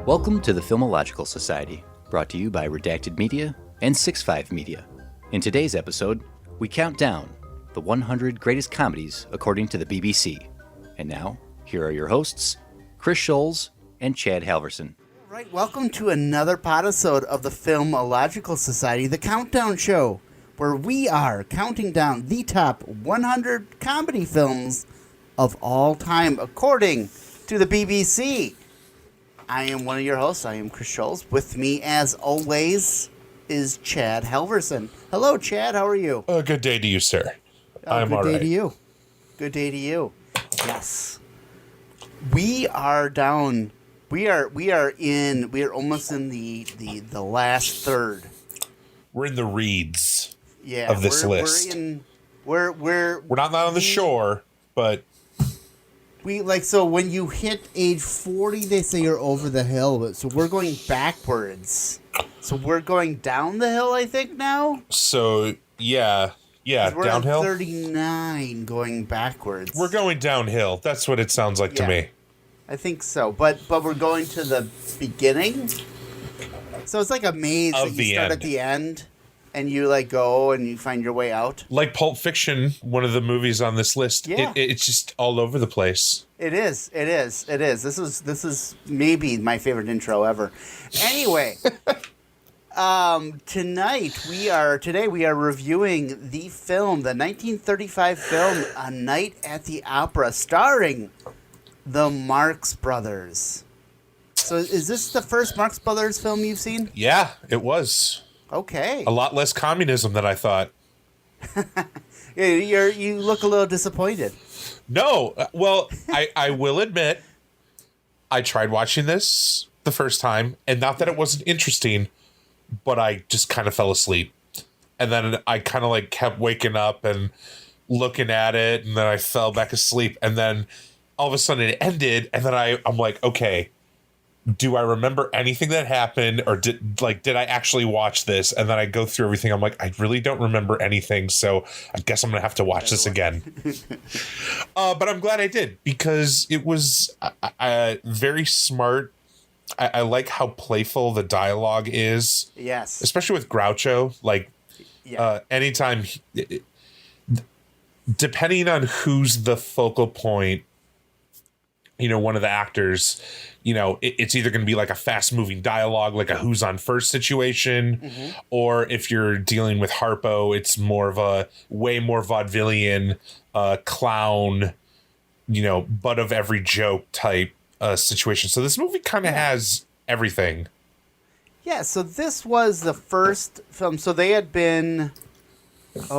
Welcome to the Illogical Society, brought to you by Redacted Media and 65 Media. In today's episode, we count down the 100 greatest comedies according to the BBC. And now, here are your hosts, Kris Schulz and Chad Halvorsen. All right, welcome to another podisode of the Illogical Society, the countdown show, where we are counting down the top 100 comedy films of all time, according to the BBC. I am one of your hosts. I am Kris Schulz. With me, as always, is Chad Halvorsen. Hello, Chad. How are you? Good day to you, sir. I'm all right. Good day to you. Good day to you. Yes. We are down. We are almost in the last third. We're in the reeds Yeah, of this list. We're not on the shore, but so when you hit age 40, they say you're over the hill. But so we're going backwards. So we're going down the hill, I think now. So yeah, We're downhill. at 39, going backwards. We're going downhill. That's what it sounds like to me. I think so, but we're going to the beginning. So it's like a maze Of that you start end. at the end, and you go and you find your way out. Like Pulp Fiction, one of the movies on this list. Yeah. It's just all over the place. It is. This is maybe my favorite intro ever. Anyway, today we are reviewing the 1935 film A Night at the Opera, starring the Marx Brothers. So is this the first Marx Brothers film you've seen? Yeah, it was. Okay. A lot less communism than I thought. You look a little disappointed. No, well, I will admit, I tried watching this the first time, and not that it wasn't interesting, but I just kind of fell asleep. And then I kind of kept waking up and looking at it, and then I fell back asleep, and then all of a sudden it ended, and then I'm like, okay, do I remember anything that happened, or did I actually watch this? And then I go through everything. I'm like, I really don't remember anything, so I guess I'm gonna have to watch this again. But I'm glad I did, because it was very smart. I like how playful the dialogue is. Yes, especially with Groucho. Anytime, depending on who's the focal point, one of the actors, it's either going to be like a fast moving dialogue, like a who's on first situation, or if you're dealing with Harpo, it's more of a way more vaudevillian, clown, butt of every joke type situation. So this movie kind of has everything. Yeah, so this was the first film. So they had been, with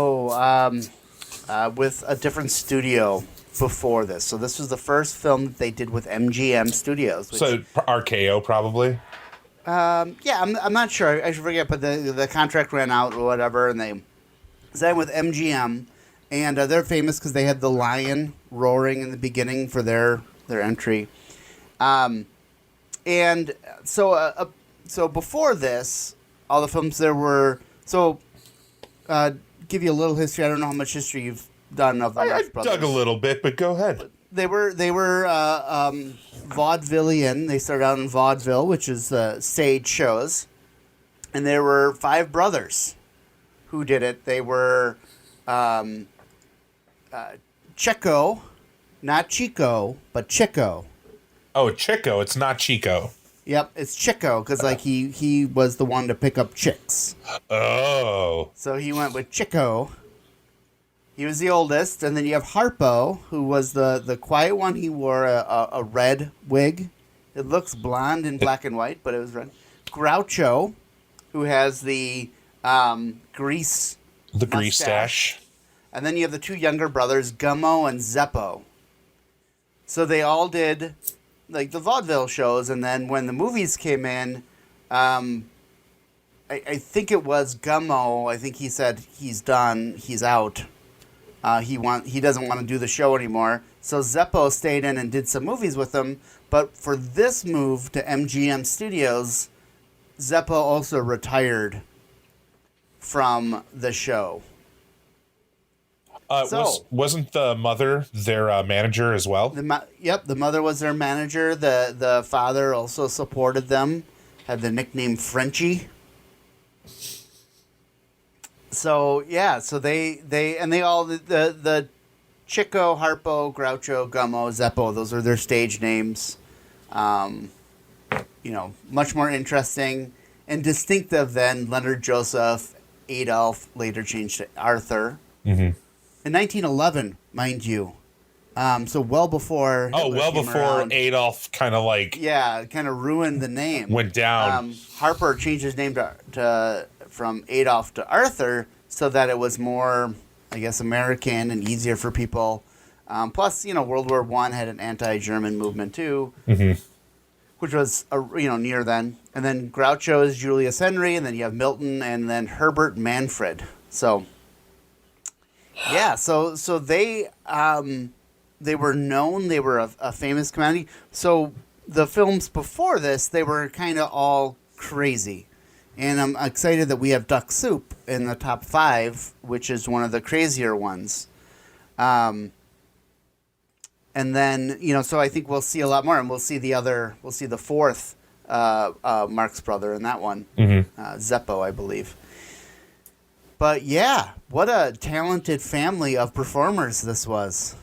a different studio before this. So this was the first film that they did with MGM Studios. So RKO probably? Yeah, I'm not sure. I should forget, but the contract ran out or whatever, and they signed with MGM. And they're famous because they had the lion roaring in the beginning for their entry. And so before this, all the films there were... So, give you a little history. I don't know how much history you've done of the Marx Brothers. Dug a little bit, but go ahead. They were vaudevillian. They started out in vaudeville, which is stage shows. And there were 5 brothers who did it. They were Checo, not Chico, but Chico. Oh, Chico. It's not Chico. Yep, it's Chico, because he was the one to pick up chicks. Oh. So he went with Chico. He was the oldest, and then you have Harpo, who was the quiet one. He wore a red wig. It looks blonde in black and white, but it was red. Groucho, who has the grease stash. And then you have the 2 younger brothers, Gummo and Zeppo. So they all did the vaudeville shows, and then when the movies came in, I think it was Gummo. I think he said he's done. He's out. He doesn't want to do the show anymore. So Zeppo stayed in and did some movies with him. But for this move to MGM Studios, Zeppo also retired from the show. Wasn't the mother their manager as well? The mother was their manager. The father also supported them. Had the nickname Frenchie. So yeah, so they all the Chico, Harpo, Groucho, Gummo, Zeppo. Those are their stage names. Much more interesting and distinctive than Leonard Joseph, Adolf, later changed to Arthur. Mm-hmm. In 1911, mind you. So well before Hitler came around. Adolf kind of ruined the name. Went down. Harper changed his name from Adolf to Arthur so that it was more, I guess, American and easier for people. Plus, World War I had an anti-German movement too, mm-hmm. which was near then. And then Groucho is Julius Henry, and then you have Milton, and then Herbert Manfred. So, yeah, so they were known. They were a famous comedy. So the films before this, they were kind of all crazy. And I'm excited that we have Duck Soup in the top 5, which is one of the crazier ones. And then, so I think we'll see a lot more. And we'll see the fourth Marx brother in that one. Mm-hmm. Zeppo, I believe. But yeah, what a talented family of performers this was.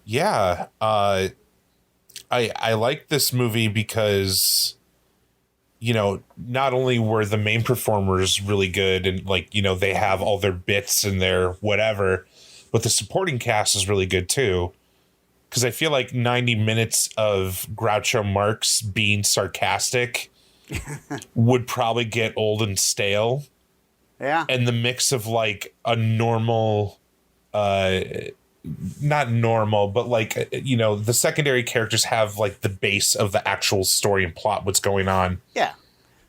Yeah, I like this movie because, not only were the main performers really good and they have all their bits and their whatever, but the supporting cast is really good too. Because I feel like 90 minutes of Groucho Marx being sarcastic would probably get old and stale. Yeah. And the mix of a normal, not normal, but the secondary characters have the base of the actual story and plot, what's going on. Yeah.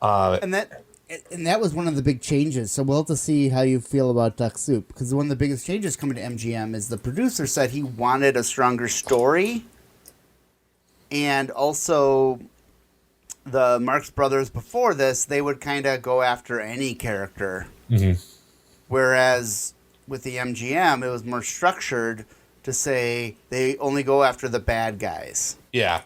And that was one of the big changes. So we'll have to see how you feel about Duck Soup, because one of the biggest changes coming to MGM is the producer said he wanted a stronger story, and also the Marx Brothers before this, they would kind of go after any character. Mm-hmm. Whereas with the MGM, it was more structured to say they only go after the bad guys. Yeah.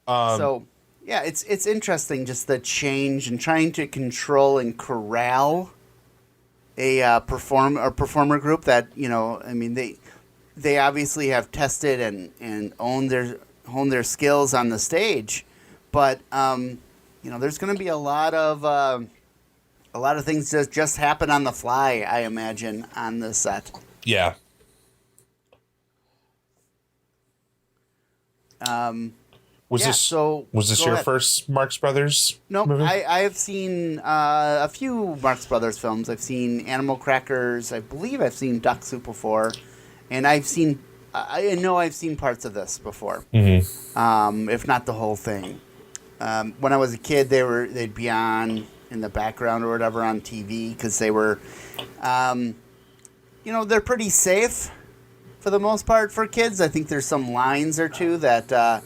So, yeah, it's interesting just the change and trying to control and corral a performer group that, they obviously have tested and honed their skills on the stage, but there's going to be a lot of things that just happen on the fly, I imagine, on the set. Yeah. Was this your first Marx Brothers? No, movie? I have seen a few Marx Brothers films. I've seen Animal Crackers. I believe I've seen Duck Soup before, and I know I've seen parts of this before, mm-hmm. If not the whole thing. When I was a kid, they'd be on in the background or whatever on TV because they were, they're pretty safe for the most part for kids. I think there's some lines or two that are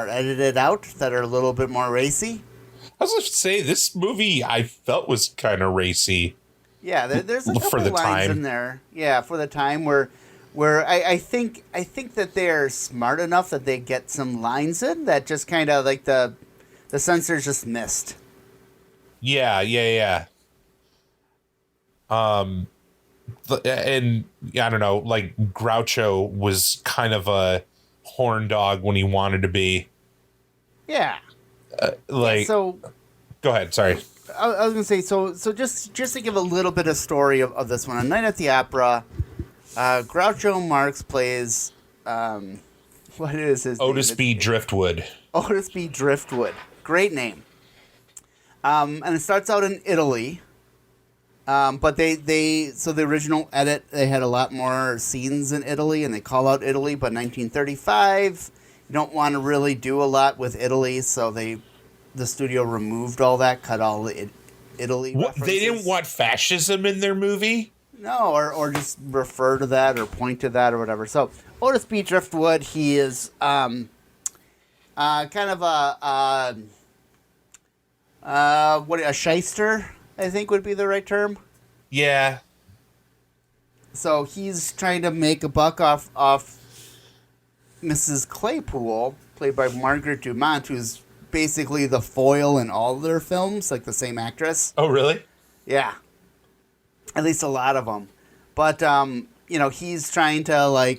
edited out that are a little bit more racy. I was going to say, this movie I felt was kind of racy. Yeah, there's a couple for the lines time. in there. Yeah, for the time where I think that they're smart enough that they get some lines in that just kind of the censors just missed. Yeah. And I don't know, Groucho was kind of a horn dog when he wanted to be. Yeah. So go ahead. Sorry. I was going to say, so just to give a little bit of story of this one. On Night at the Opera, Groucho Marx plays, what is his Otis name? B. Driftwood. Otis B. Driftwood. Great name. And it starts out in Italy. But so the original edit, they had a lot more scenes in Italy, and they call out Italy. But 1935, you don't want to really do a lot with Italy, so the studio removed all that, cut all the Italy references. They didn't want fascism in their movie? No, or just refer to that or point to that or whatever. So Otis B. Driftwood, he is kind of a shyster, I think would be the right term. Yeah. So he's trying to make a buck off Mrs. Claypool, played by Margaret Dumont, who's basically the foil in all their films, like the same actress. Oh, really? Yeah. At least a lot of them. But, he's trying to,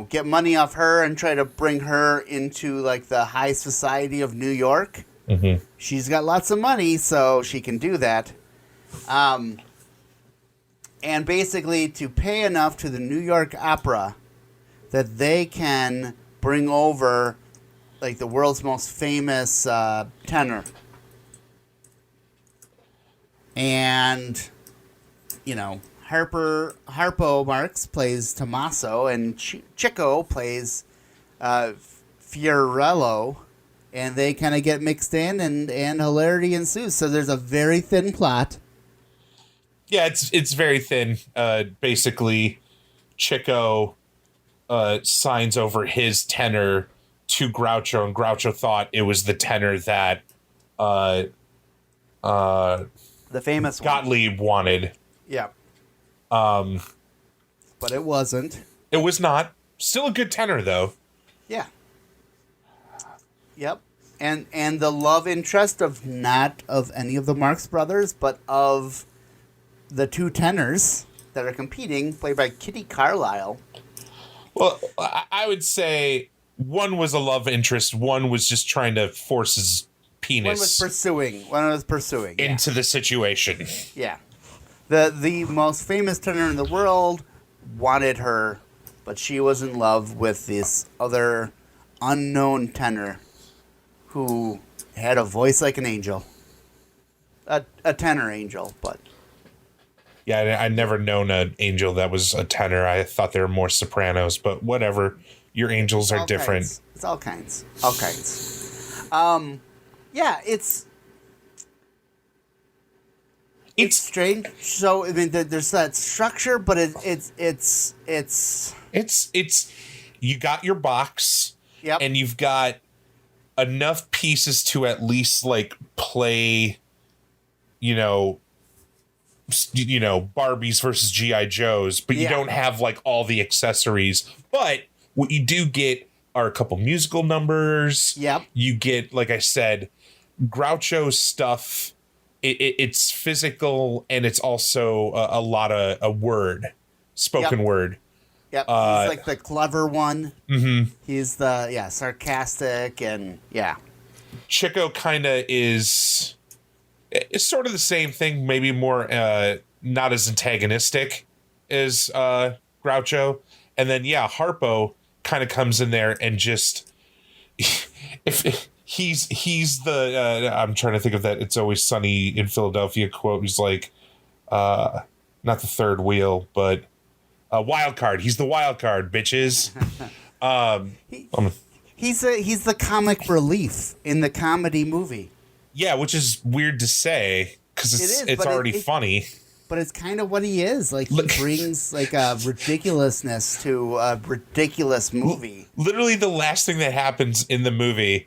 get money off her and try to bring her into, the high society of New York. Mm-hmm. She's got lots of money, so she can do that. And basically to pay enough to the New York Opera that they can bring over, the world's most famous tenor. And, Harpo Marx plays Tommaso, and Chico plays Fiorello, and they kind of get mixed in, and hilarity ensues. So there's a very thin plot. Yeah, it's very thin. Basically, Chico signs over his tenor to Groucho, and Groucho thought it was the tenor that The famous one. Gottlieb wanted. Yeah. But it wasn't. It was not. Still a good tenor, though. Yeah. Yep. And the love interest of not of any of the Marx Brothers, but of the two tenors that are competing, played by Kitty Carlisle. Well, I would say one was a love interest. One was just trying to force his penis One was pursuing into the situation. Yeah. The most famous tenor in the world wanted her, but she was in love with this other unknown tenor who had a voice like an angel. A tenor angel, but... Yeah, I'd never known an angel that was a tenor. I thought they were more sopranos, but whatever. Your angels are different. Kinds. It's all kinds. All kinds. Yeah, it's strange. So I mean, there's that structure, but it's you got your box, yep. And you've got enough pieces to at least play, Barbies versus G.I. Joes, but you don't have all the accessories. But what you do get are a couple musical numbers. Yep. You get, like I said, Groucho's stuff. It's physical, and it's also a lot of a word, spoken word. Yep. He's the clever one. Mm-hmm. He's the sarcastic, and Chico kind of is. It's sort of the same thing, maybe more not as antagonistic as Groucho. And then Harpo kind of comes in there and just if he's the I'm trying to think of that It's Always Sunny in Philadelphia quote. He's like not the third wheel, but wild card. He's the wild card, bitches. He's the comic relief in the comedy movie. Yeah, which is weird to say because it's already funny. But it's kind of what he is. He brings a ridiculousness to a ridiculous movie. Literally, the last thing that happens in the movie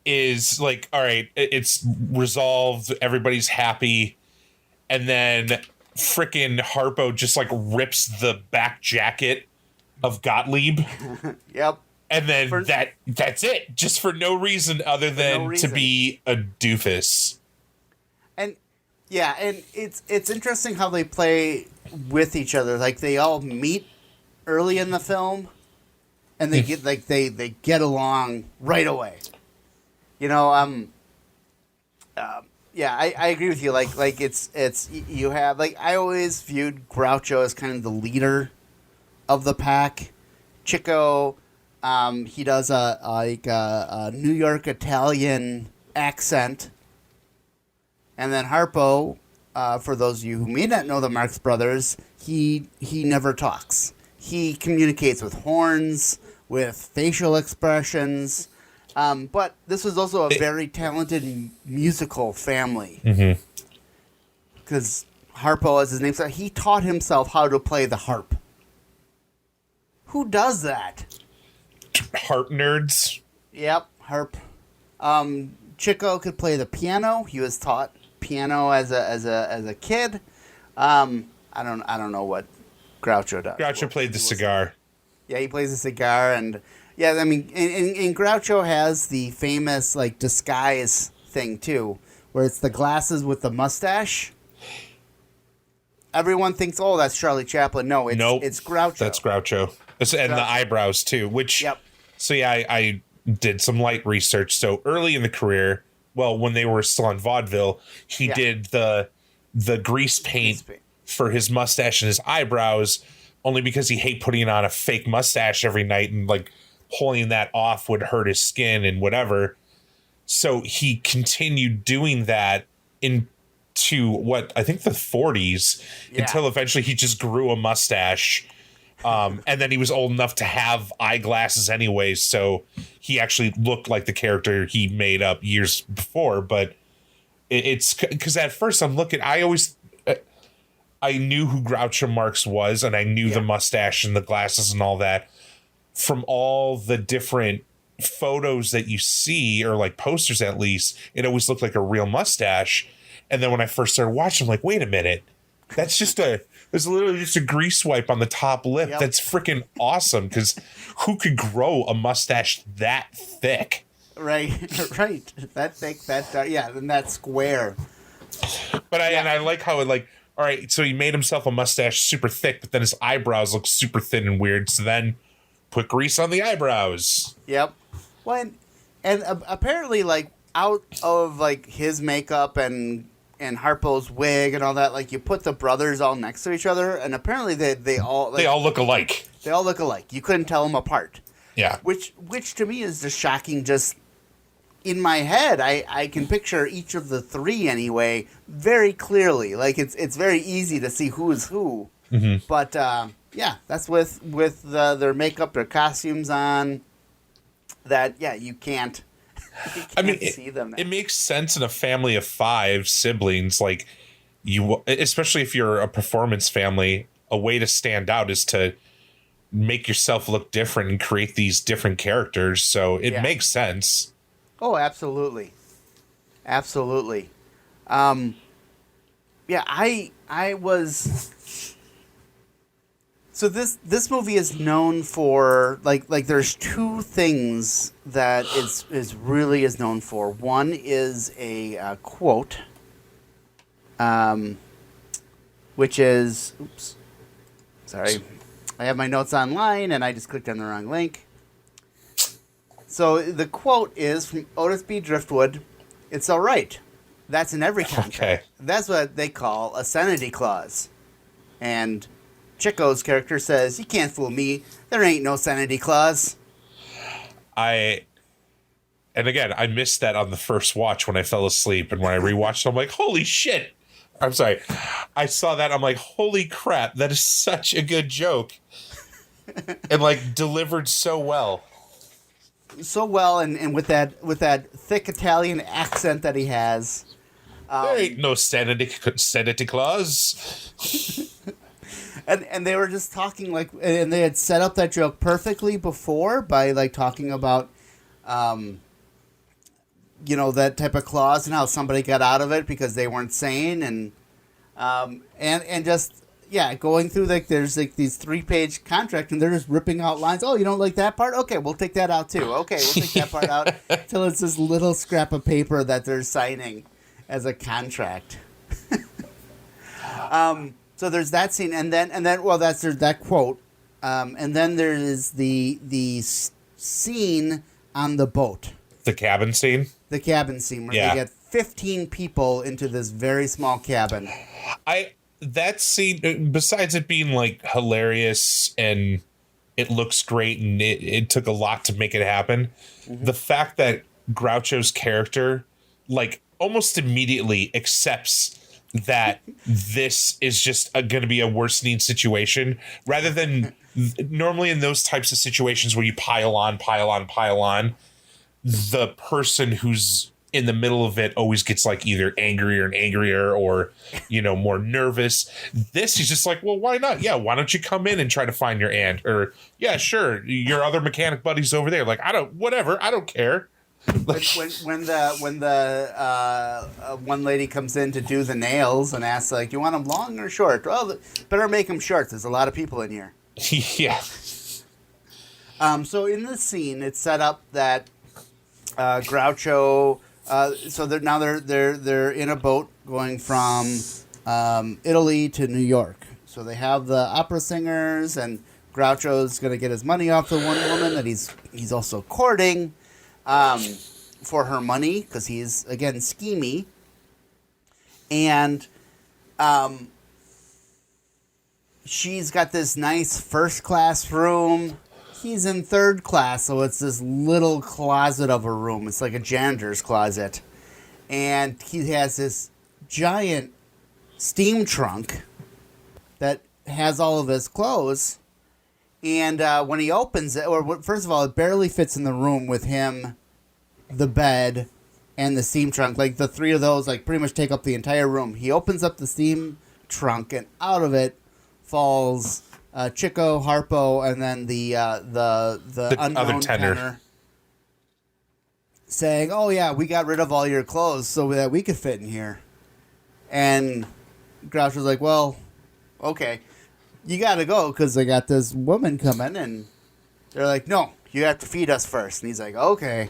is all right, it's resolved, everybody's happy, and then frickin' Harpo just rips the back jacket of Gottlieb. Yep. And then that's it, just for no reason other than to be a doofus. And and it's interesting how they play with each other. They all meet early in the film, and they get they get along right away. I agree with you. It's you have I always viewed Groucho as kind of the leader of the pack. Chico. He does a New York Italian accent. And then Harpo, for those of you who may not know the Marx Brothers, he never talks. He communicates with horns, with facial expressions. But this was also a very talented musical family. Mm-hmm. Because Harpo, as his name said, he taught himself how to play the harp. Who does that? Harp nerds. Yep, harp. Chico could play the piano. He was taught piano as a kid. I I don't know what Groucho does. Groucho played the cigar. Yeah, he plays a cigar, and yeah, I mean, and Groucho has the famous like disguise thing too, where it's the glasses with the mustache. Everyone thinks, oh, that's Charlie Chaplin. No, it's Groucho. That's Groucho. And the eyebrows too, which. Yep. So yeah, I did some light research. So early in the career, well, when they were still on vaudeville, he did the grease paint for his mustache and his eyebrows, only because he hated putting on a fake mustache every night, and like pulling that off would hurt his skin and whatever. So he continued doing that into what I think the 40s until eventually he just grew a mustache. And then he was old enough to have eyeglasses anyways, so he actually looked like the character he made up years before. But it's because at first I knew who Groucho Marx was, and I knew the mustache and the glasses and all that from all the different photos that you see, or like posters at least. It always looked like a real mustache. And then when I first started watching, I'm like, wait a minute, there's literally just a grease wipe on the top lip. Yep. That's freaking awesome, because who could grow a mustache that thick? Right. That thick, that dark, and that square. But I like how it like, all right, so he made himself a mustache super thick, but then his eyebrows look super thin and weird. So then put grease on the eyebrows. Yep. Well, and apparently, like, out of like his makeup and Harpo's wig and all that, like, you put the brothers all next to each other, and apparently they all look alike. They all look alike. You couldn't tell them apart. Yeah. Which to me is just shocking. Just in my head, I can picture each of the three anyway very clearly. Like, it's very easy to see who is who. Mm-hmm. But that's with their makeup, their costumes on. That you can't. See them now. It makes sense in a family of 5 siblings. Like, you, especially if you're a performance family, a way to stand out is to make yourself look different and create these different characters. So it makes sense. Oh, absolutely. Absolutely. I was. So this movie is known for like there's 2 things that is really known for. One is a quote, which is sorry, I have my notes online and I just clicked on the wrong link. So the quote is from Otis B. Driftwood. It's all right. That's in every contract. Okay. That's what they call a sanity clause, and Chico's character says, "You can't fool me. There ain't no sanity clause." And again, I missed that on the first watch when I fell asleep, and when I rewatched it, I'm like, holy shit. I'm sorry. I saw that, I'm like, holy crap, that is such a good joke. And like delivered so well. So well, and with that thick Italian accent that he has. There ain't no sanity clause. And they were just talking like, and they had set up that joke perfectly before by like talking about, that type of clause and how somebody got out of it because they weren't sane, and just going through like there's like these 3-page contract and they're just ripping out lines. Oh, you don't like that part? Okay, we'll take that out too. Okay, we'll take that part out till it's this little scrap of paper that they're signing as a contract. So there's that scene, and then there's that quote, and then there is the scene on the boat. The cabin scene. The cabin scene where they get 15 people into this very small cabin. That scene, besides it being like hilarious and it looks great and it took a lot to make it happen, the fact that Groucho's character like almost immediately accepts that this is just going to be a worsening situation, rather than normally in those types of situations where you pile on, the person who's in the middle of it always gets like either angrier and angrier or, more nervous. This is just like, well, why not? Yeah. Why don't you come in and try to find your aunt? Or yeah, sure. Your other mechanic buddy's over there. Like, I don't care. when the one lady comes in to do the nails and asks, like, "You want them long or short?" Well, better make them short. There's a lot of people in here. Yeah. So in this scene, it's set up that Groucho. So they're in a boat going from Italy to New York. So they have the opera singers, and Groucho's going to get his money off the one woman that he's also courting for her money because he's, again, schemy. And she's got this nice first-class room. He's in third class, so it's this little closet of a room. It's like a janitor's closet. And he has this giant steam trunk that has all of his clothes. And when he opens it, or first of all, it barely fits in the room with him, the bed, and the steam trunk. Like, the three of those, like, pretty much take up the entire room. He opens up the steam trunk, and out of it falls Chico, Harpo, and then the unknown other tenor. Saying, "Oh yeah, we got rid of all your clothes so that we could fit in here." And Groucho's like, "Well, okay, you got to go because I got this woman coming," and they're like, "No, you have to feed us first." And he's like, "Okay."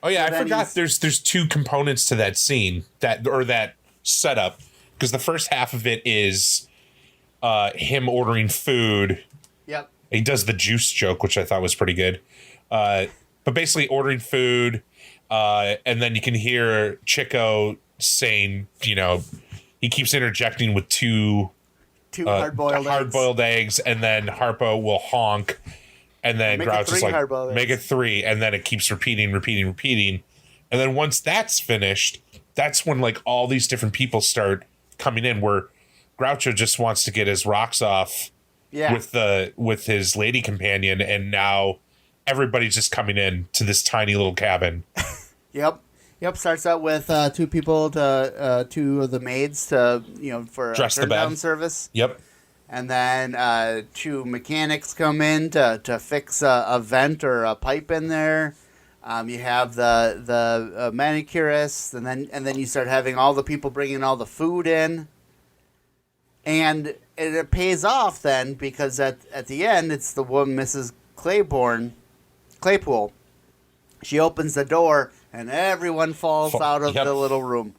Oh yeah, so I forgot. There's two components to that scene that setup, because the first half of it is him ordering food. Yep. He does the juice joke, which I thought was pretty good. But basically ordering food, and then you can hear Chico saying, he keeps interjecting with two hard-boiled eggs, and then Harpo will honk, and then Grouch is like, make it 3, and then it keeps repeating. And then once that's finished, that's when, like, all these different people start coming in, where Groucho just wants to get his rocks off with his lady companion, and now everybody's just coming in to this tiny little cabin. Yep. Starts out with two people two of the maids to for dress turn the bed down service. Yep. And then 2 mechanics come in to fix a vent or a pipe in there. You have the manicurist, and then you start having all the people bringing all the food in. And it pays off then, because at the end, it's the woman, Mrs. Claypool. She opens the door, and everyone falls out of the little room.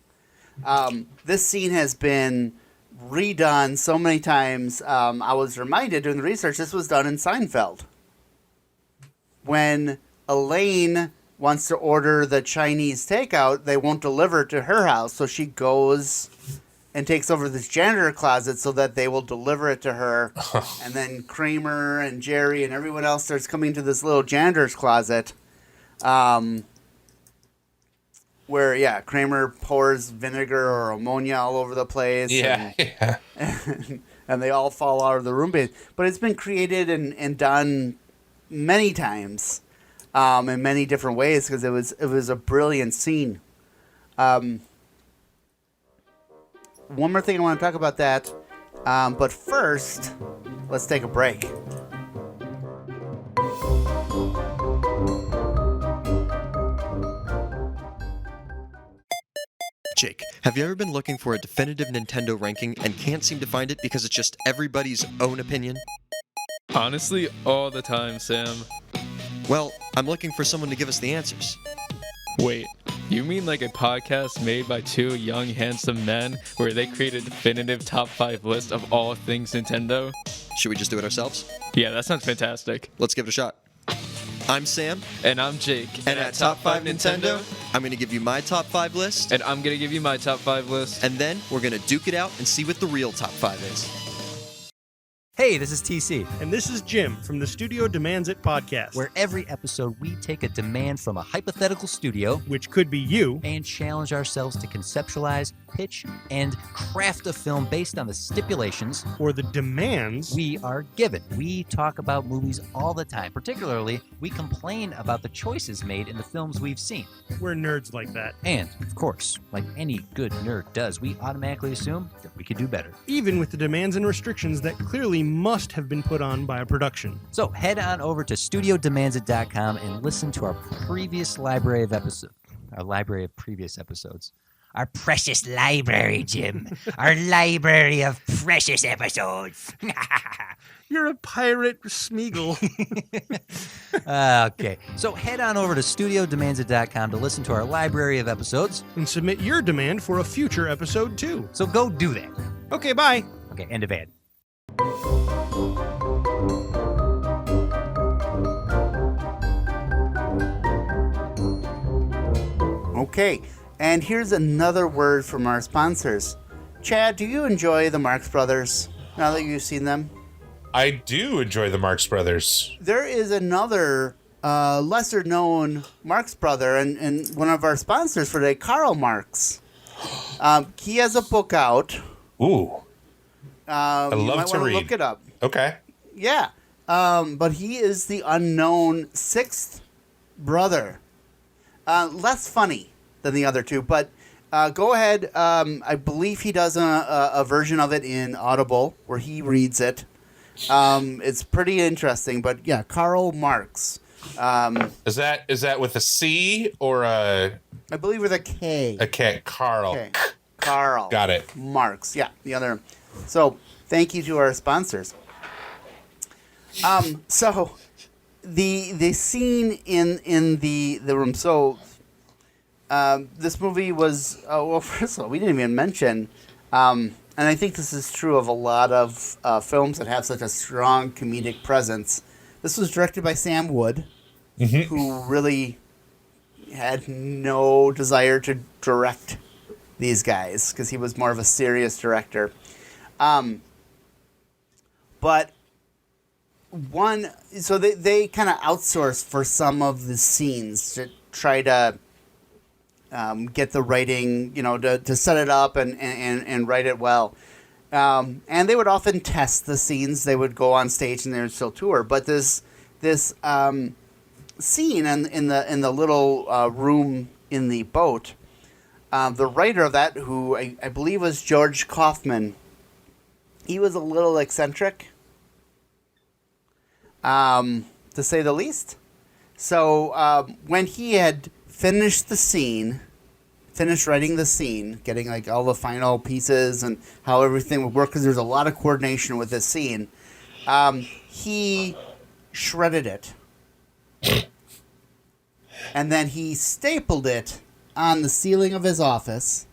This scene has been redone so many times. I was reminded during the research, this was done in Seinfeld. When Elaine wants to order the Chinese takeout, they won't deliver it to her house, so she goes and takes over this janitor closet so that they will deliver it to her. And then Kramer and Jerry and everyone else starts coming to this little janitor's closet, where, Kramer pours vinegar or ammonia all over the place. And they all fall out of the room. But it's been created and done many times in many different ways, because it was a brilliant scene. One more thing I want to talk about that, but first, let's take a break. Jake, have you ever been looking for a definitive Nintendo ranking and can't seem to find it because it's just everybody's own opinion? Honestly, all the time, Sam. Well, I'm looking for someone to give us the answers. Wait, you mean like a podcast made by 2 young, handsome men where they create a definitive top 5 list of all things Nintendo? Should we just do it ourselves? Yeah, that sounds fantastic. Let's give it a shot. I'm Sam. And I'm Jake. And at Top 5 Nintendo, I'm going to give you my top 5 list. And I'm going to give you my top 5 list. And then we're going to duke it out and see what the real top 5 is. Hey, this is TC. And this is Jim from the Studio Demands It podcast, Where every episode we take a demand from a hypothetical studio, which could be you, and challenge ourselves to conceptualize, pitch, and craft a film based on the stipulations or the demands we are given. We talk about movies all the time. Particularly, we complain about the choices made in the films we've seen. We're nerds like that. And, of course, like any good nerd does, we automatically assume that we could do better. Even with the demands and restrictions that clearly must have been put on by a production. So head on over to studiodemandsit.com and listen to our previous library of episodes. Our library of previous episodes. Our precious library, Jim. Our library of precious episodes. You're a pirate, Smeagol. Okay. So head on over to studiodemandsit.com to listen to our library of episodes. And submit your demand for a future episode, too. So go do that. Okay, bye. Okay, end of ad. Okay, and here's another word from our sponsors. Chad, do you enjoy the Marx Brothers now that you've seen them? I do enjoy the Marx Brothers. There is another lesser known Marx brother and one of our sponsors for today, Karl Marx. He has a book out. Ooh. I love you might to want read. to look it up. Okay. Yeah. But he is the unknown sixth brother. Less funny than the other two, but go ahead. I believe he does a version of it in Audible where he reads it. It's pretty interesting, but yeah, Karl Marx. Is that with a C or a I believe with a K. a K? Carl. Okay. Karl. Got it. Marx. Yeah, the other. So thank you to our sponsors. So the scene in the room. So this movie was well. First of all, we didn't even mention, and I think this is true of a lot of films that have such a strong comedic presence. This was directed by Sam Wood, who really had no desire to direct these guys because he was more of a serious director. But so they kind of outsourced for some of the scenes to try to get the writing, to set it up and write it well. And they would often test the scenes. They would go on stage and they would still tour. But this scene in the little room in the boat, the writer of that, who I believe was George Kaufman, he was a little eccentric, to say the least. So when he had finished writing the scene, getting like all the final pieces and how everything would work, because there's a lot of coordination with this scene, he shredded it. And then he stapled it on the ceiling of his office.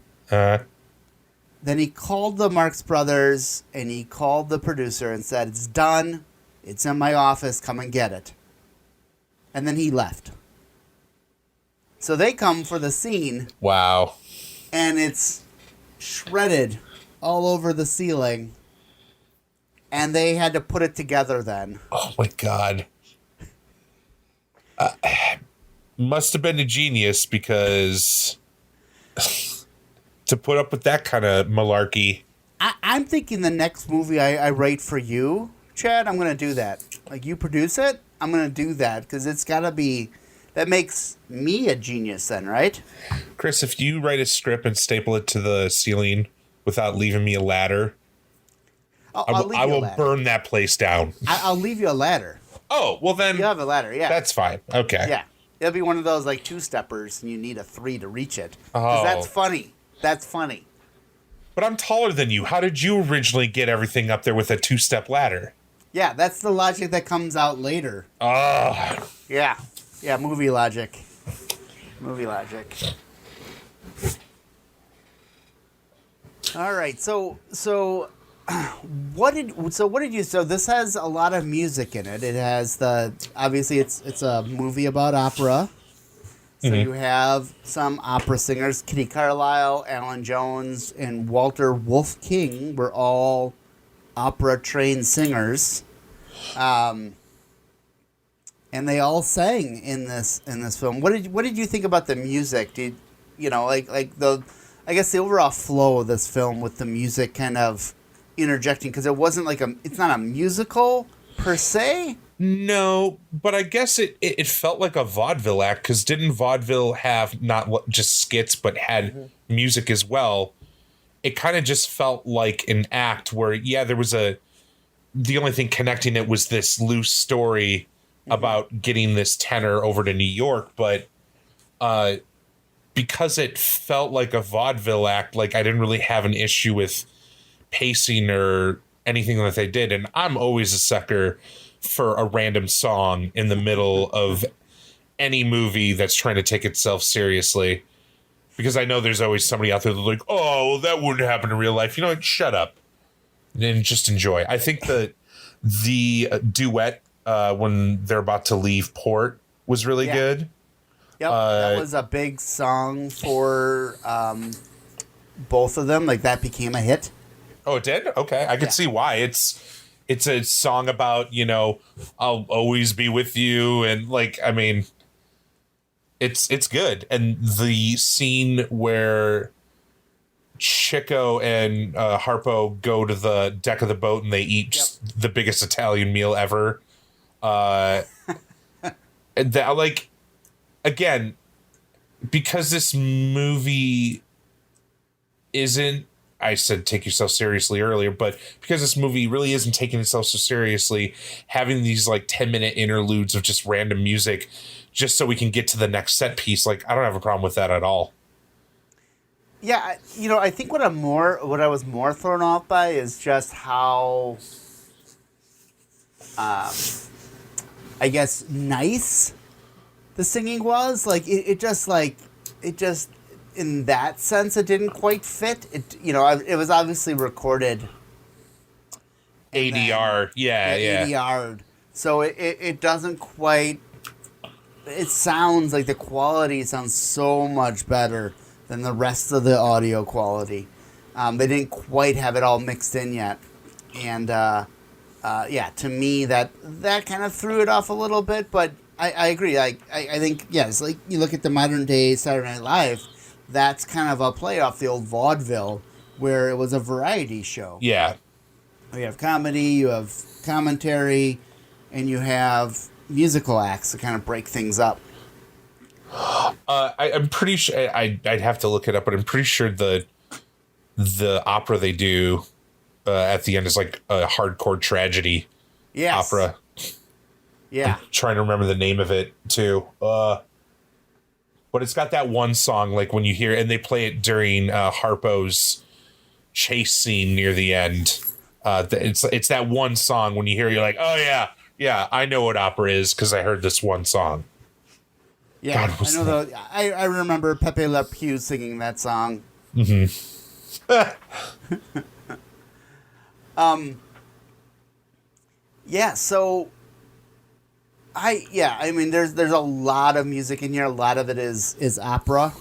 Then he called the Marx Brothers and he called the producer and said, "It's done. It's in my office. Come and get it." And then he left. So they come for the scene. Wow. And it's shredded all over the ceiling. And they had to put it together then. Oh my God. Must have been a genius, because to put up with that kind of malarkey. I'm thinking the next movie I write for you, Chad, I'm going to do that. Like, you produce it, I'm going to do that, because it's got to be... That makes me a genius then, right? Chris, if you write a script and staple it to the ceiling without leaving me a ladder, I will burn that place down. I'll leave you a ladder. Oh, well then... You have a ladder, yeah. That's fine. Okay. Yeah. It'll be one of those, like, two-steppers, and you need a 3 to reach it. Because that's funny. That's funny. But I'm taller than you. How did you originally get everything up there with a 2-step ladder? Yeah, that's the logic that comes out later. Oh. Yeah. Yeah, movie logic. Movie logic. All right, so what did you? So this has a lot of music in it. It has obviously it's a movie about opera. So you have some opera singers. Kitty Carlisle, Alan Jones, and Walter Wolf King were all opera trained singers. And they all sang in this film. What did you think about the music? I guess the overall flow of this film with the music kind of interjecting, because it wasn't it's not a musical per se. No, but I guess it felt like a vaudeville act, because didn't vaudeville have not just skits but had music as well? It kind of just felt like an act where, yeah, there was a the only thing connecting it was this loose story about getting this tenor over to New York, but because it felt like a vaudeville act, like I didn't really have an issue with pacing or anything that they did. And I'm always a sucker for a random song in the middle of any movie that's trying to take itself seriously, because I know there's always somebody out there that's like, oh, that wouldn't happen in real life. You know, like, shut up and just enjoy. I think the duet when they're about to leave port was really good. Yep, that was a big song for both of them. Like, that became a hit. Oh, it did? Okay, I could see why. It's a song about, you know, I'll always be with you, and like, I mean, it's good. And the scene where Chico and Harpo go to the deck of the boat and they eat just the biggest Italian meal ever. And that, like, again, because this movie isn't, I said take yourself seriously earlier, but because this movie really isn't taking itself so seriously, having these like 10-minute interludes of just random music just so we can get to the next set piece, like, I don't have a problem with that at all. Yeah, you know, I think what I was more thrown off by is just how, I guess, nice the singing was. Like, it just in that sense, it didn't quite fit. It, you know, it was obviously recorded. ADR, yeah. ADR'd. So it doesn't quite. It sounds like the quality sounds so much better than the rest of the audio quality. They didn't quite have it all mixed in yet, and to me that kind of threw it off a little bit. But I agree. I think yes, like you look at the modern day Saturday Night Live, that's kind of a play off the old vaudeville where it was a variety show. Yeah, you have comedy, you have commentary, and you have musical acts to kind of break things up. I'm pretty sure I'd have to look it up, but I'm pretty sure the opera they do at the end is like a hardcore tragedy opera. Yeah, I'm trying to remember the name of it too. But it's got that one song, like when you hear, and they play it during Harpo's chase scene near the end. It's that one song when you hear, you're like, oh yeah, I know what opera is because I heard this one song. Yeah, God, I know. I remember Pepe Le Pew singing that song. Mm-hmm. Yeah. So, I mean, there's a lot of music in here. A lot of it is opera,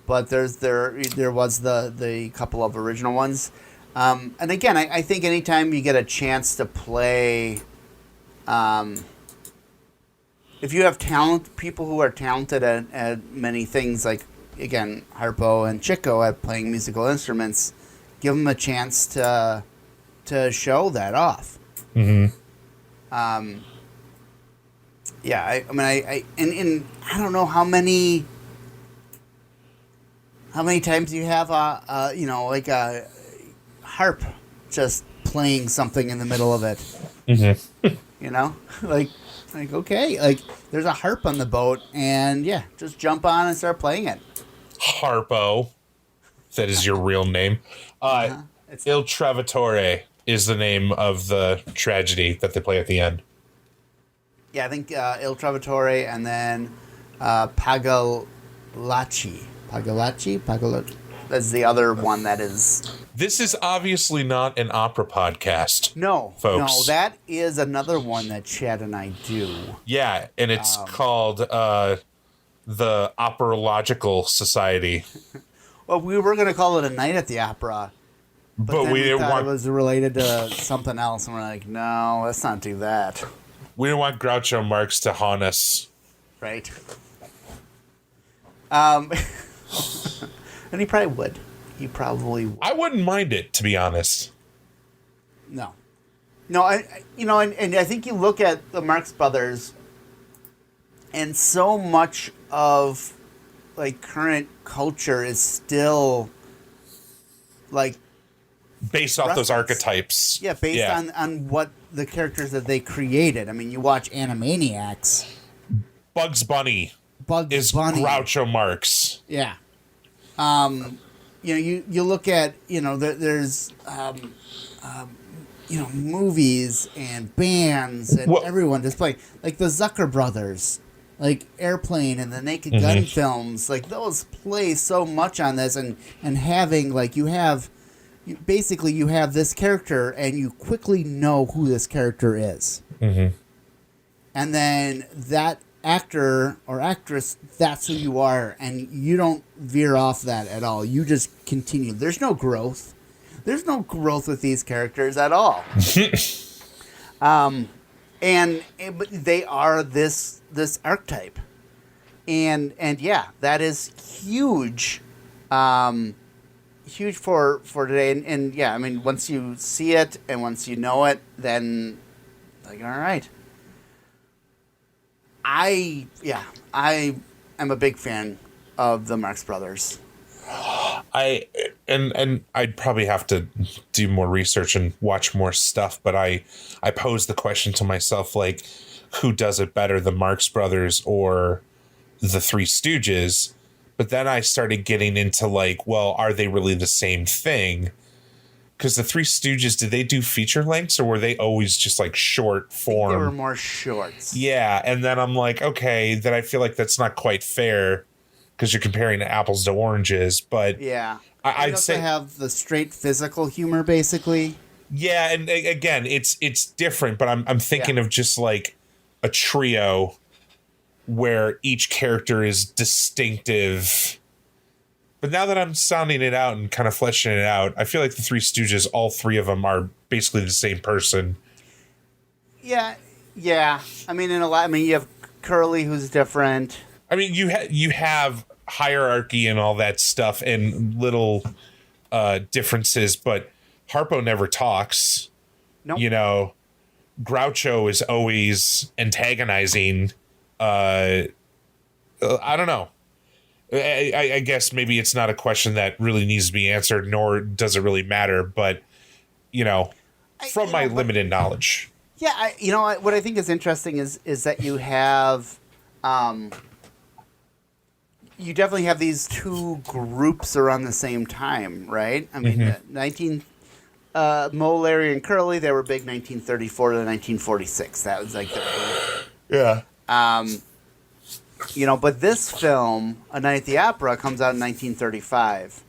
but there was the couple of original ones. And again, I think anytime you get a chance to play, if you have people who are talented at many things, like, again, Harpo and Chico at playing musical instruments, give them a chance to show that off. Mm-hmm. I mean, I don't know how many times you have like a harp just playing something in the middle of it. Mm-hmm. You know, like okay, like there's a harp on the boat, and just jump on and start playing it. Harpo, that is your real name. Il Trovatore is the name of the tragedy that they play at the end. Yeah, I think Il Trovatore, and then Pagliacci. That's the other one that is. This is obviously not an opera podcast. No, folks. No, that is another one that Chad and I do. Yeah, and it's called the Opera-logical Society. Well, we were going to call it A Night at the Opera, but we didn't want it was related to something else, and we're like, no, let's not do that. We didn't want Groucho Marx to haunt us. Right. And he probably would. He probably would. I wouldn't mind it, to be honest. No, and I think you look at the Marx Brothers, and so much of like current culture is still like based off those archetypes. Yeah, based on what the characters that they created. I mean, you watch Animaniacs. Bugs Bunny Bugs Bunny. Groucho Marx. Yeah. You look at, there's, movies and bands and everyone just playing. Like the Zucker Brothers, like Airplane and the Naked Gun films, like those play so much on this. And having, like, you have this character and you quickly know who this character is. Mm-hmm. And then that actor or actress, that's who you are, and you don't veer off that at all. You just continue. There's no growth. There's no growth with these characters at all. But they are this archetype, and yeah, that is huge, huge for today. And yeah, I mean, once you see it and once you know it, then like, all right. I am a big fan of the Marx Brothers. I'd probably have to do more research and watch more stuff, but I posed the question to myself, like, who does it better, the Marx Brothers or the Three Stooges? But then I started getting into, like, well, are they really the same thing? Because the Three Stooges, did they do feature lengths, or were they always just like short form? They were more shorts. Yeah, and then I'm like, okay, then I feel like that's not quite fair because you're comparing apples to oranges. But yeah, I'd say have the straight physical humor, basically. Yeah, and again, it's different, but I'm thinking of just like a trio where each character is distinctive. But now that I'm sounding it out and kind of fleshing it out, I feel like the Three Stooges, all three of them are basically the same person. Yeah. I mean, you have Curly, who's different. I mean, you have hierarchy and all that stuff and little differences, but Harpo never talks. Nope. Groucho is always antagonizing. I don't know. I guess maybe it's not a question that really needs to be answered, nor does it really matter. But, from my limited knowledge. Yeah, what I think is interesting is that you have, you definitely have these two groups around the same time, right? I mean, Mo, Larry, and Curly, they were big 1934 to 1946. That was like Yeah. But this film, A Night at the Opera, comes out in 1935.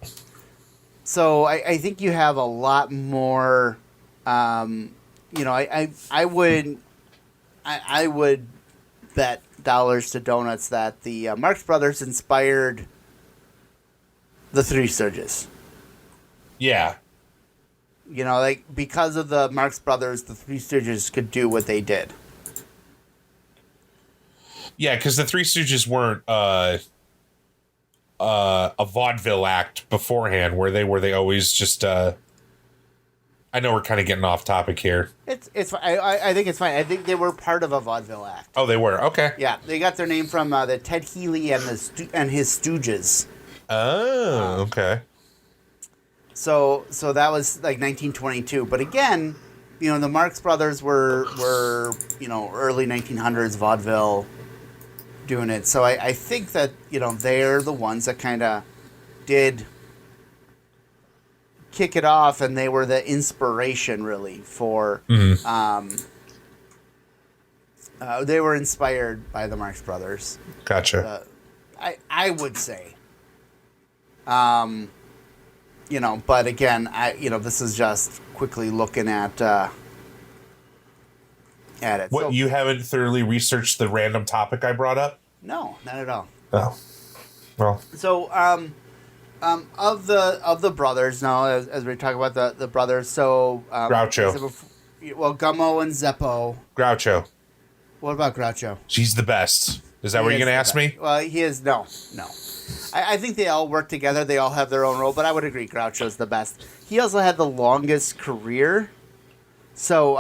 So I think you have a lot more. I would bet dollars to donuts that the Marx Brothers inspired the Three Stooges. Yeah. Because of the Marx Brothers, the Three Stooges could do what they did. Yeah, because the Three Stooges weren't a vaudeville act beforehand, were they? Were they always just? I know we're kind of getting off topic here. It's fine. I think it's fine. I think they were part of a vaudeville act. Oh, they were. Okay. Yeah, they got their name from the Ted Healy and his Stooges. Oh, okay. So that was like 1922. But again, the Marx Brothers were early 1900s vaudeville doing it. So I think that, they're the ones that kind of did kick it off, and they were the inspiration really for, they were inspired by the Marx Brothers. Gotcha. I would say, but again, this is just quickly looking at it. What, so, you haven't thoroughly researched the random topic I brought up? No, not at all. Oh, well. So, of the brothers, now as we talk about the brothers, so Groucho. Gummo and Zeppo. Groucho. What about Groucho? She's the best. Is that what you're going to ask me? Well, he is no. I think they all work together. They all have their own role, but I would agree Groucho's the best. He also had the longest career. So,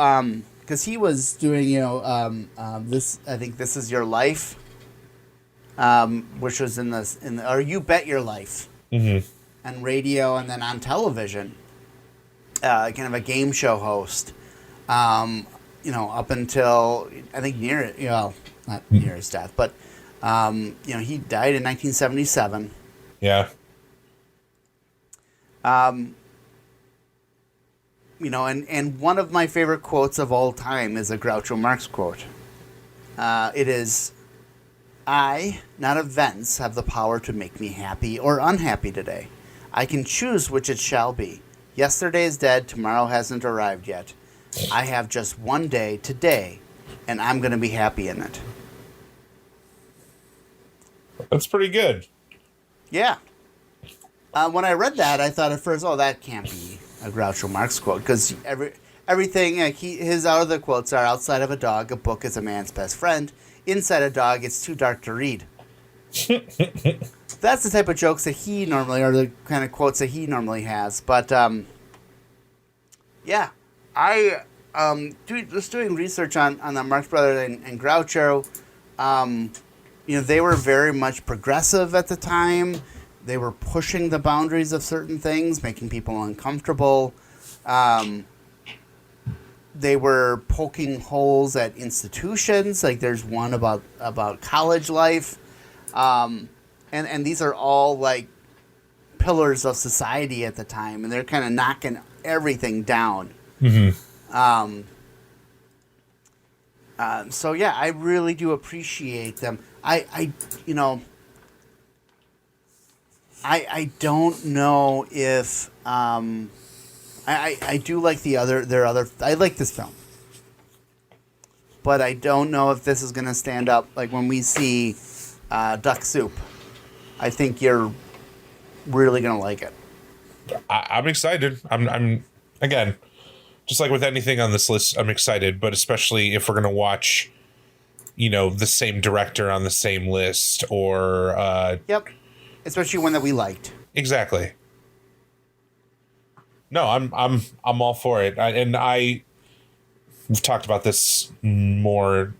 because he was doing, this, I think This Is Your Life, which was or You Bet Your Life, and radio, and then on television, kind of a game show host. up until I think not near his death, but he died in 1977. Yeah. And one of my favorite quotes of all time is a Groucho Marx quote. It is, "I, not events, have the power to make me happy or unhappy today. I can choose which it shall be. Yesterday is dead, tomorrow hasn't arrived yet. I have just one day, today, and I'm going to be happy in it." That's pretty good. Yeah. When I read that, I thought at first, that can't be a Groucho Marx quote, because everything, his other quotes are, "Outside of a dog, a book is a man's best friend. Inside a dog, it's too dark to read." That's the type of jokes that he normally, or the kind of quotes that he normally has. But, yeah, I, just doing research on the Marx Brothers and Groucho, they were very much progressive at the time. They were pushing the boundaries of certain things, making people uncomfortable. They were poking holes at institutions. Like there's one about college life. And these are all like pillars of society at the time, and they're kind of knocking everything down. Mm-hmm. So yeah, I really do appreciate them. I don't know if I do like their other. I like this film, but I don't know if this is going to stand up. Like when we see Duck Soup, I think you're really going to like it. I'm excited. I'm again, just like with anything on this list, I'm excited. But especially if we're going to watch, the same director on the same list, or yep, especially one that we liked. Exactly. No, I'm all for it. We've talked about this more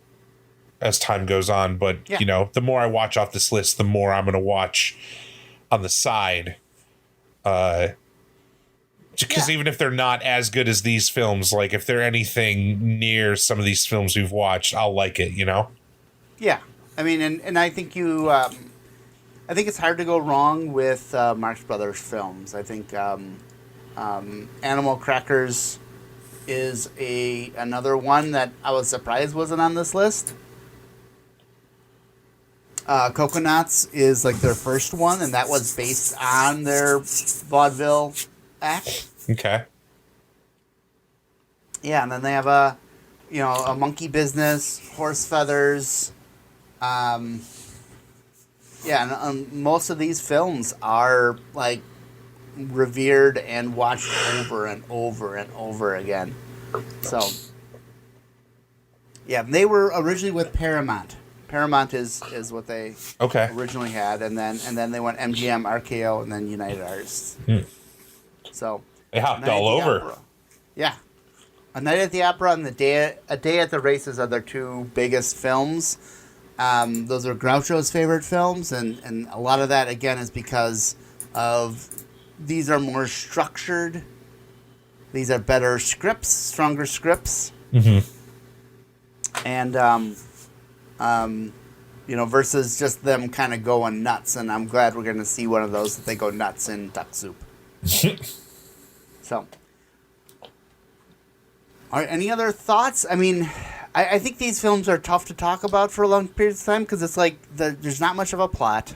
as time goes on, but yeah. The more I watch off this list, the more I'm going to watch on the side. Because even if they're not as good as these films, like if they're anything near some of these films we've watched, I'll like it. Yeah, I mean, and I think I think it's hard to go wrong with Marx Brothers films. I think Animal Crackers is another one that I was surprised wasn't on this list. Coconuts is like their first one, and that was based on their vaudeville act. Okay. Yeah, and then they have a monkey business, horse feathers. Yeah, and most of these films are like revered and watched over and over and over again. So, yeah, they were originally with Paramount. Paramount is what they originally had, and then they went MGM, RKO, and then United Artists. So they hopped all over. Opera. Yeah, A Night at the Opera and A Day at the Races are their two biggest films. Those are Groucho's favorite films, and a lot of that again is because of these are more structured. These are better scripts, stronger scripts, and versus just them kind of going nuts. And I'm glad we're going to see one of those that they go nuts in Duck Soup. So, all right, any other thoughts? I mean, I think these films are tough to talk about for a long period of time because it's like there's not much of a plot.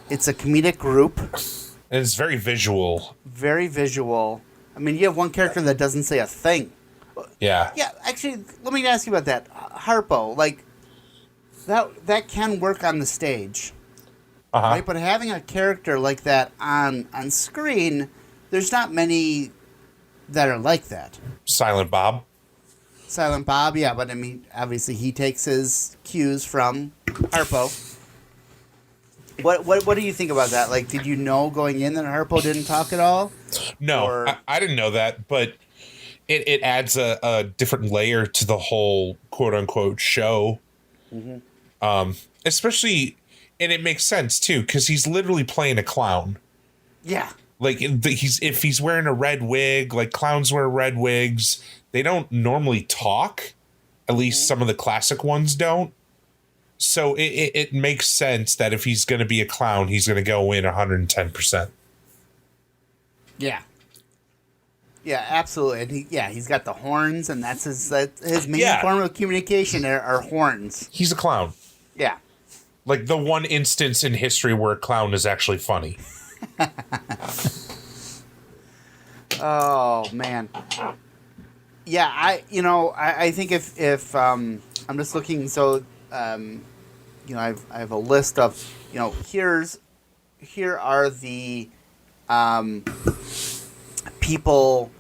It's a comedic group. And it's very visual. Very visual. I mean, you have one character that doesn't say a thing. Yeah. Yeah, actually, let me ask you about that. Harpo, like, that can work on the stage. Right? But having a character like that on screen, there's not many that are like that. Silent Bob, yeah, but I mean, obviously he takes his cues from Harpo. What do you think about that? Like, did you know going in that Harpo didn't talk at all? No, I didn't know that, but it adds a different layer to the whole quote unquote show. Especially, and it makes sense too, because he's literally playing a clown. Yeah. Like if he's wearing a red wig, like clowns wear red wigs, they don't normally talk. At least some of the classic ones don't. So it makes sense that if he's going to be a clown, he's going to go in 110%. Yeah. Yeah, absolutely. And he's got the horns, and that's his main form of communication are horns. He's a clown. Yeah. Like the one instance in history where a clown is actually funny. Oh, man. Yeah, I think if I'm just looking, so, I have a list of, here are the people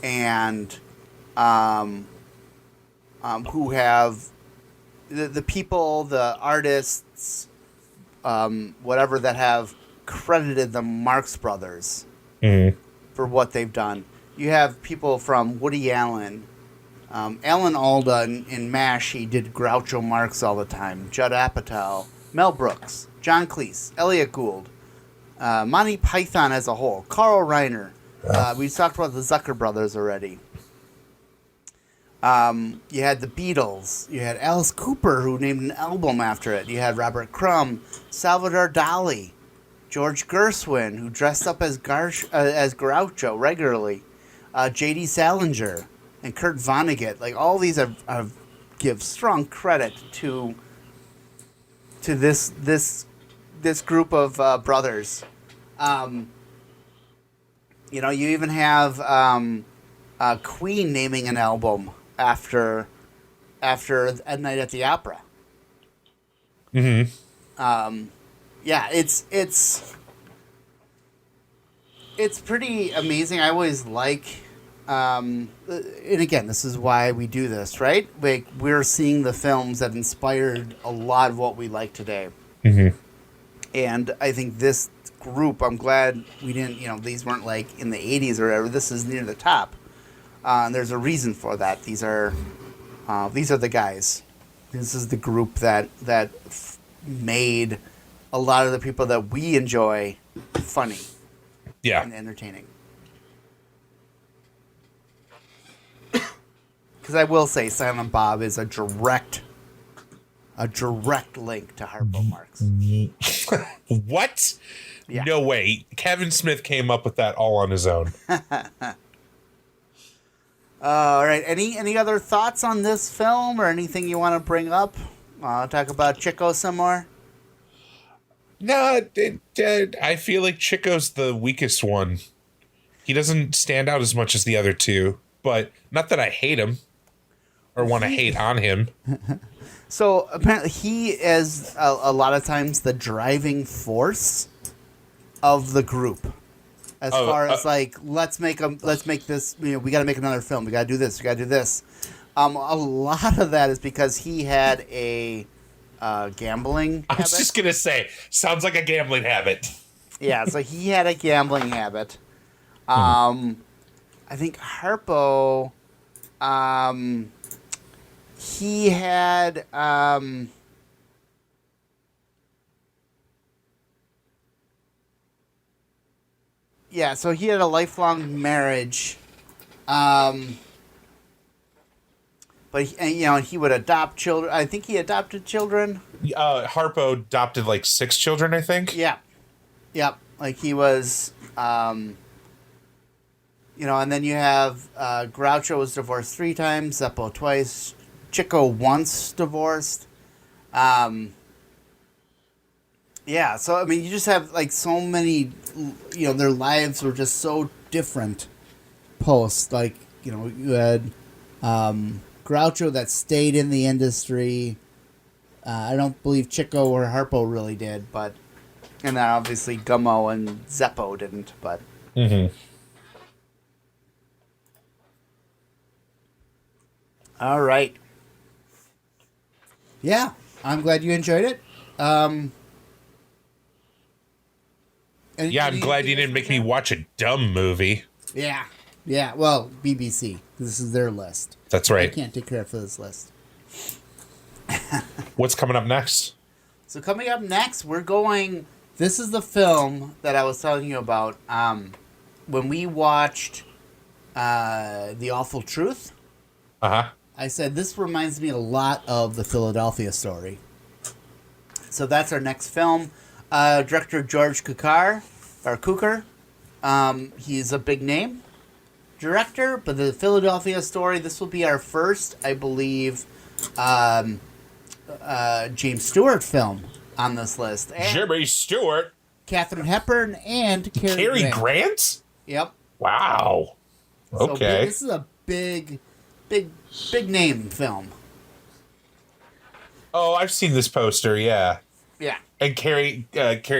and who have the people, the artists, whatever, that have credited the Marx Brothers for what they've done. You have people from Woody Allen, Alan Alda in MASH. He did Groucho Marx all the time. Judd Apatow, Mel Brooks, John Cleese, Elliot Gould, Monty Python as a whole, Carl Reiner. We talked about the Zucker brothers already. You had the Beatles. You had Alice Cooper, who named an album after it. You had Robert Crumb, Salvador Dali, George Gershwin, who dressed up as Groucho regularly, J.D. Salinger, and Kurt Vonnegut. Like, all these have give strong credit to this group of brothers. You even have Queen naming an album after A Night at the Opera. Mm-hmm. It's pretty amazing. I always like, and again, this is why we do this, right? Like, we're seeing the films that inspired a lot of what we like today. Mm-hmm. And I think this group, I'm glad we didn't, these weren't like in the 80s or whatever. This is near the top. And there's a reason for that. These are the guys. This is the group that made a lot of the people that we enjoy funny, and entertaining. Because I will say, Silent Bob is a direct link to Harpo Marx. What? Yeah. No way. Kevin Smith came up with that all on his own. All right. Any other thoughts on this film or anything you want to bring up? Talk about Chico some more? No, I feel like Chico's the weakest one. He doesn't stand out as much as the other two, but not that I hate him or want to hate on him. So apparently he is a lot of times the driving force of the group. As far as like, let's make this, we got to make another film. We got to do this. We got to do this. A lot of that is because he had a gambling habit. I was just going to say, sounds like a gambling habit. Yeah, so he had a gambling habit. I think Harpo, he had, yeah, so he had a lifelong marriage, but he would adopt children. I think he adopted children. Harpo adopted like 6 children, I think. Yeah, like he was, and then you have Groucho was divorced 3 times, Zeppo twice, Chico once divorced. Yeah, so I mean, you just have like so many, their lives were just so different post. Like, you had Groucho that stayed in the industry. I don't believe Chico or Harpo really did, and then obviously Gummo and Zeppo didn't, but. Mm-hmm. All right. Yeah, I'm glad you enjoyed it. I'm glad you didn't make me watch a dumb movie. Yeah. Well, BBC. This is their list. That's right. I can't take credit for this list. What's coming up next? So coming up next, we're going. This is the film that I was telling you about. When we watched The Awful Truth. Uh-huh. I said, this reminds me a lot of the Philadelphia Story. So that's our next film. Director George Cukor. He's a big name director, but the Philadelphia Story, this will be our first, I believe, James Stewart film on this list. And Jimmy Stewart. Katharine Hepburn and Cary Grant? Yep. Wow. So Okay. this is a big name film. Oh, I've seen this poster, yeah. Yeah. And Cary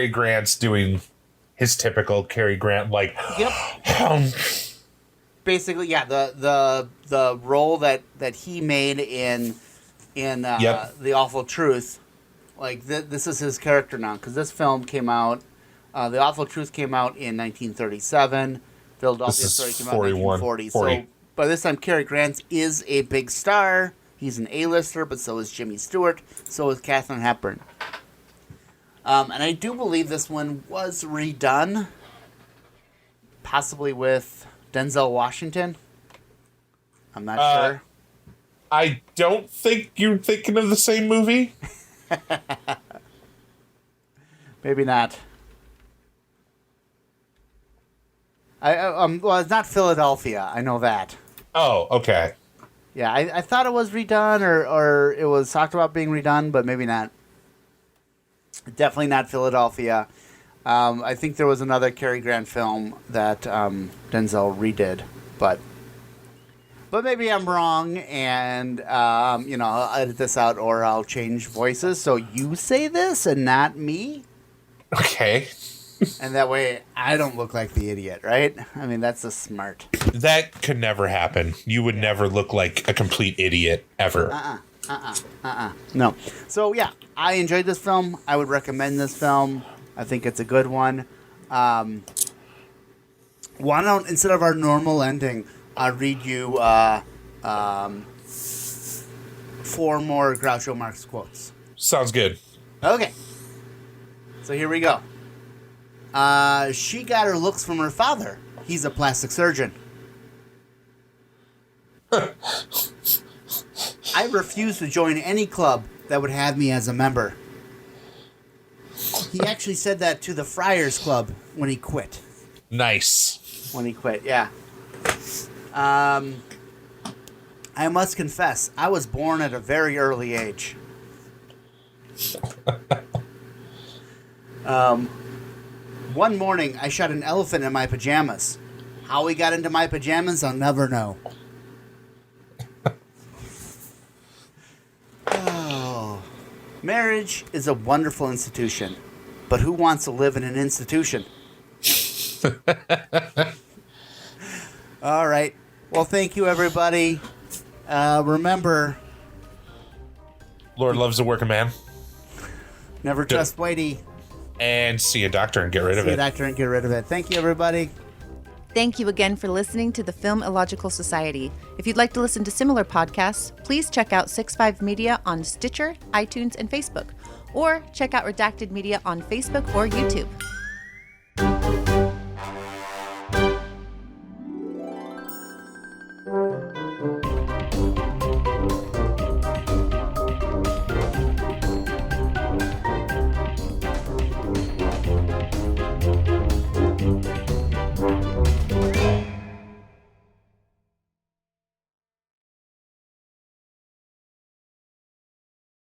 Grant's doing his typical Cary Grant, like, Yep. Basically, yeah, the role that he made in The Awful Truth, like this is his character now, because this film came out, The Awful Truth came out in 1937, Philadelphia Story came out in 1940. So by this time, Cary Grant is a big star. He's an A-lister, but so is Jimmy Stewart, so is Katharine Hepburn. And I do believe this one was redone, possibly with Denzel Washington. I'm not sure. I don't think you're thinking of the same movie. Maybe not. Well, it's not Philadelphia. I know that. Oh, okay. Yeah, I thought it was redone, or it was talked about being redone, but maybe not. Definitely not Philadelphia. I think there was another Cary Grant film that Denzel redid, but maybe I'm wrong, and I'll edit this out or I'll change voices so you say this and not me, Okay. and that way I don't look like the idiot, right? I mean, that's the smart. That could never happen. You would never look like a complete idiot, ever. No. So yeah, I enjoyed this film. I would recommend this film. I think it's a good one. Why don't, instead of our normal ending, I'll read you 4 more Groucho Marx quotes. Sounds good. Okay. So here we go. She got her looks from her father. He's a plastic surgeon. I refuse to join any club that would have me as a member. He actually said that to the Friars Club when he quit. Nice. When he quit, yeah. I must confess, I was born at a very early age. One morning, I shot an elephant in my pajamas. How he got into my pajamas, I'll never know. Oh. Marriage is a wonderful institution, but who wants to live in an institution? All right. Well, thank you, everybody. Remember, Lord loves a working man. never trust Whitey. And see a doctor and get rid of See a it. doctor and get rid of it. Thank you, everybody. Thank you again for listening to the Film Illogical Society. If you'd like to listen to similar podcasts, please check out 65 Media on Stitcher, iTunes, and Facebook, or check out Redacted Media on Facebook or YouTube.